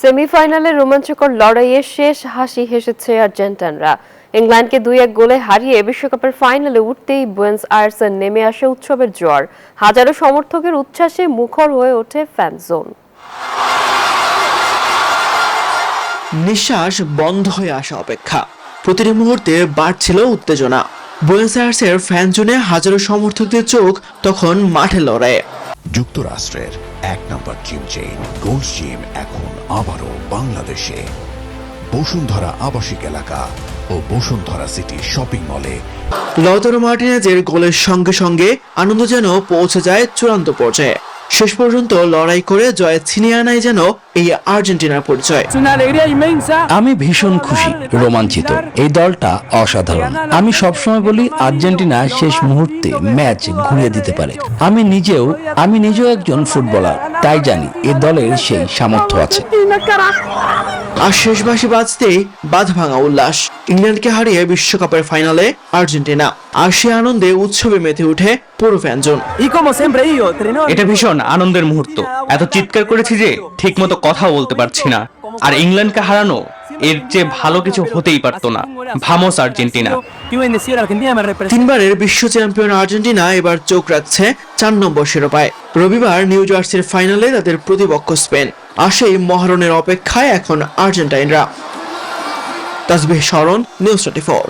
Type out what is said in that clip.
সেমিফাইনালে রোমাঞ্চকর লড়াইয়ে শেষ হাসি হেসেছে আর্জেন্টাইনরা। ইংল্যান্ডকে 2-1 গোলে হারিয়ে বিশ্বকাপের ফাইনালে উঠতেই বুয়েনোস আয়ার্সে নেমে আসে উৎসবের জোয়ার। হাজারো সমর্থকের উচ্ছ্বাসে মুখর হয়ে ওঠে ফ্যান জোন। নিঃশ্বাস বন্ধ হয়ে আসা অপেক্ষা, প্রতিটি মুহূর্তে বাড়ছিল উত্তেজনা। বুয়েনোস আয়ার্সের ফ্যান জোনে হাজারো সমর্থকদের চোখ তখন মাঠে লড়াইয়ে। যুক্তরাষ্ট্রের 1 নম্বর জিম চেইন গোল্ড জিম এখন আবারও বাংলাদেশে। বসুন্ধরা আবাসিক এলাকা ও বসুন্ধরা সিটি শপিং মলে লতারো মার্টিনেজের গোলের সঙ্গে সঙ্গে আনন্দ যেন পৌঁছে যায় চূড়ান্ত পর্যায়ে। শেষ পর্যন্ত লড়াই করে জয় ছিনিয়ে আনাই যেন এই আর্জেন্টিনার পরিচয়। আমি ভীষণ খুশি, রোমাঞ্চিত। এই দলটা অসাধারণ। আমি সবসময় বলি আর্জেন্টিনা শেষ মুহূর্তে ম্যাচ ঘুরিয়ে দিতে পারে। আমি নিজেও একজন ফুটবলার, তাই জানি এ দলের সেই সামর্থ্য আছে। আর শেষ বাঁশি বাজতেই বাঁধ ভাঙা উল্লাস। ইংল্যান্ডকে হারিয়ে বিশ্বকাপের ফাইনালে আর্জেন্টিনা, আর সে আনন্দে উৎসবে মেতে উঠে পুরো ফ্যানজন। এটা ভীষণ আনন্দের মুহূর্ত। এত চিৎকার করেছি যে ঠিকমতো কথা বলতে পারছি না। আর ইংল্যান্ডকে হারানো এর চেয়ে ভালো কিছু হতেই পারতো না। Vamos Argentina. 3 বারের বিশ্ব চ্যাম্পিয়ন আর্জেন্টিনা এবার চোখ রাখছে 4 নম্বর শিরোপায়। রবিবার নিউ জার্সির ফাইনালে তাদের প্রতিপক্ষ স্পেন। আর সেই মহারণের অপেক্ষায় এখন আর্জেন্টাইনরা। তাসবিহ শরণ, নিউজ 24।